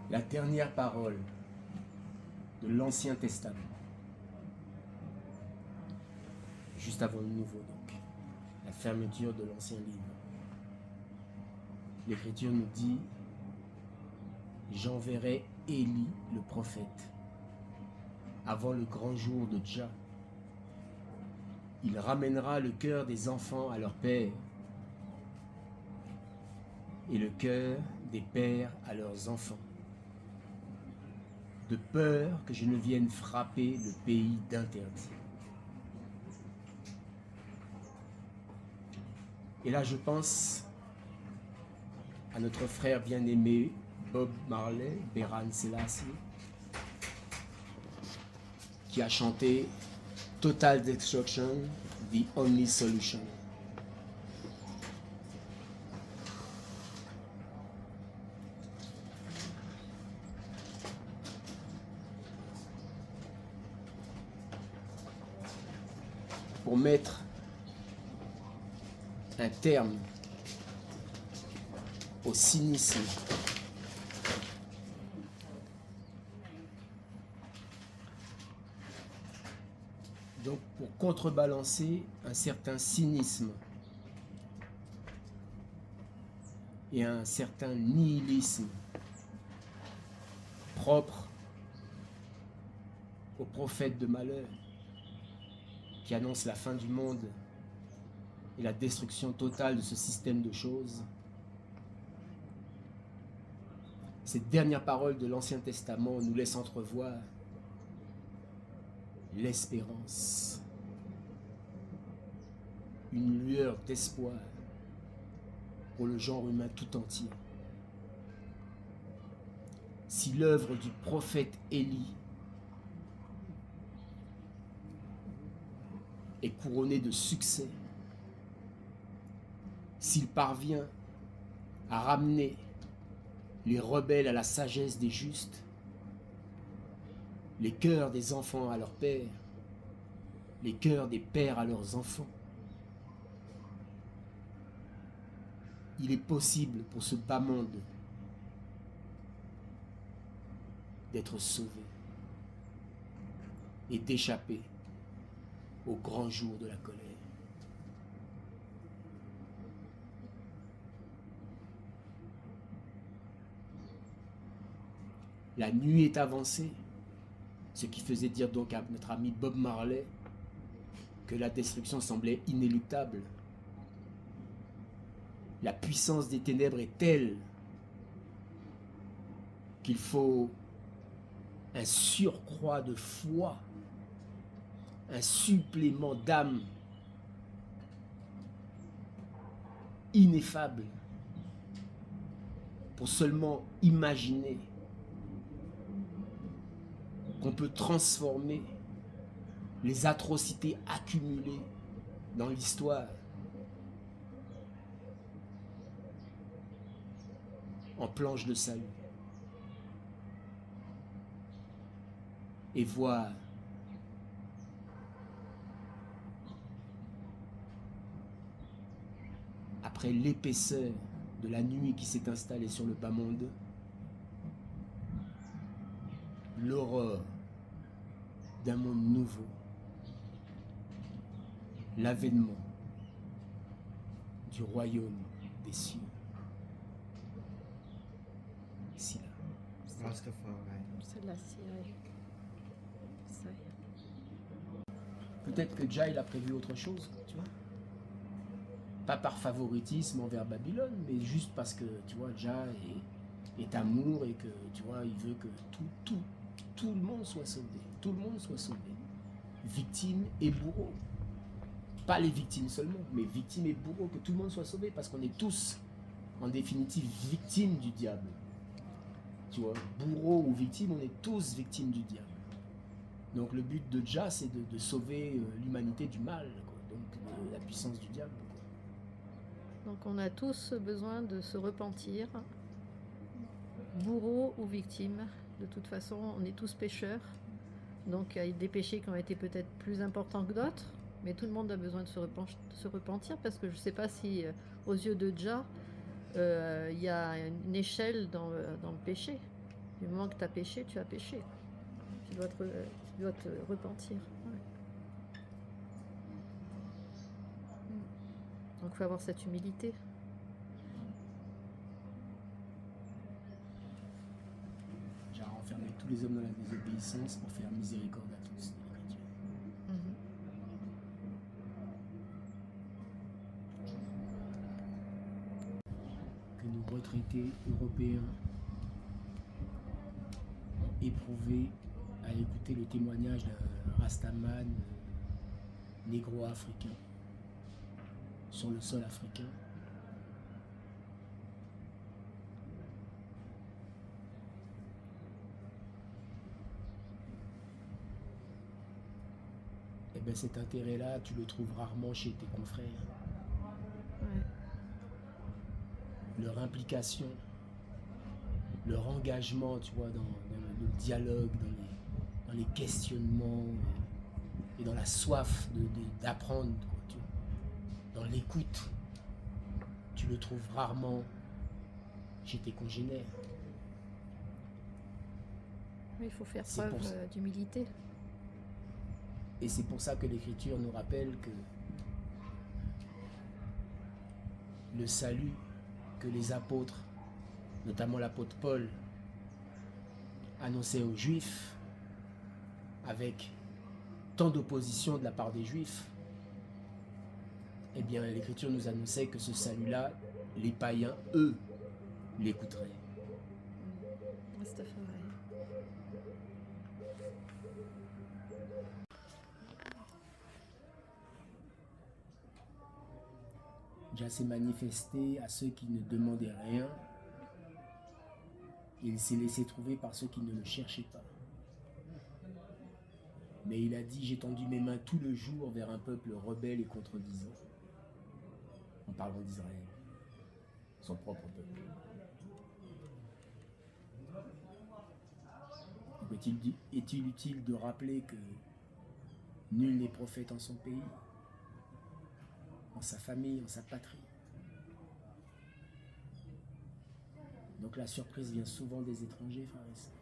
La dernière parole de l'Ancien Testament, juste avant le Nouveau donc, la fermeture de l'Ancien Livre. L'Écriture nous dit « J'enverrai Élie, le prophète, avant le grand jour de Jah. Il ramènera le cœur des enfants à leur père et le cœur des pères à leurs enfants, de peur que je ne vienne frapper le pays d'interdit. » Et là, je pense à notre frère bien-aimé Bob Marley, Beran Selassie, qui a chanté Total Destruction, the only solution. Pour mettre un terme au cynisme donc pour contrebalancer un certain cynisme et un certain nihilisme propre aux prophètes de malheur qui annoncent la fin du monde et la destruction totale de ce système de choses. Ces dernières paroles de l'Ancien Testament nous laissent entrevoir l'espérance, une lueur d'espoir pour le genre humain tout entier. Si l'œuvre du prophète Élie est couronnée de succès, s'il parvient à ramener les rebelles à la sagesse des justes, les cœurs des enfants à leurs pères, les cœurs des pères à leurs enfants, il est possible pour ce bas monde d'être sauvé et d'échapper au grand jour de la colère. La nuit est avancée, ce qui faisait dire donc à notre ami Bob Marley que la destruction semblait inéluctable. La puissance des ténèbres est telle qu'il faut un surcroît de foi, un supplément d'âme ineffable pour seulement imaginer qu'on peut transformer les atrocités accumulées dans l'histoire en planche de salut et voir après l'épaisseur de la nuit qui s'est installée sur le bas monde, l'aurore d'un monde nouveau, l'avènement du royaume des cieux. Ici là. C'est la Syrie. Peut-être que Jah il a prévu autre chose, tu vois. Pas par favoritisme envers Babylone, mais juste parce que, tu vois, Jah est amour et que, tu vois, il veut que tout le monde soit sauvé. Tout le monde soit sauvé. Victime et bourreau. Pas les victimes seulement, mais victimes et bourreaux, que tout le monde soit sauvé, parce qu'on est tous, en définitive, victimes du diable. Tu vois, bourreau ou victime, on est tous victimes du diable. Donc le but de Jah, c'est de sauver l'humanité du mal, quoi. Donc de la puissance du diable. Donc on a tous besoin de se repentir, bourreau ou victime. De toute façon, on est tous pécheurs. Donc il y a des péchés qui ont été peut-être plus importants que d'autres, mais tout le monde a besoin de se repentir, parce que je ne sais pas si aux yeux de Jah, il y a une échelle dans le péché. Du moment que tu as péché, tu as péché. Tu dois tu dois te repentir. Ouais. Donc il faut avoir cette humilité. J'ai renfermé tous les hommes dans la désobéissance pour faire miséricorde à tous, dit l'Écriture. Mhm. Que nos retraités européens éprouvés à écouter le témoignage d'un Rastaman négro-africain sur le sol africain, et bien cet intérêt-là, tu le trouves rarement chez tes confrères. Ouais. Leur implication, leur engagement, tu vois, dans le dialogue, dans les questionnements et dans la soif d'apprendre, quoi, tu vois. Dans l'écoute, tu le trouves rarement chez tes congénères. Oui, il faut faire C'est preuve pour ça. d'humilité. Et c'est pour ça que l'Écriture nous rappelle que le salut que les apôtres, notamment l'apôtre Paul, annonçaient aux Juifs, avec tant d'opposition de la part des Juifs, eh bien l'Écriture nous annonçait que ce salut-là, les païens, eux, l'écouteraient. Ouais, c'est tout à fait vrai. Déjà s'est manifesté à ceux qui ne demandaient rien, et il s'est laissé trouver par ceux qui ne le cherchaient pas. Mais il a dit, j'ai tendu mes mains tout le jour vers un peuple rebelle et contredisant. En parlant d'Israël, son propre peuple. Donc est-il utile de rappeler que nul n'est prophète en son pays, en sa famille, en sa patrie? Donc la surprise vient souvent des étrangers, frères et sœurs.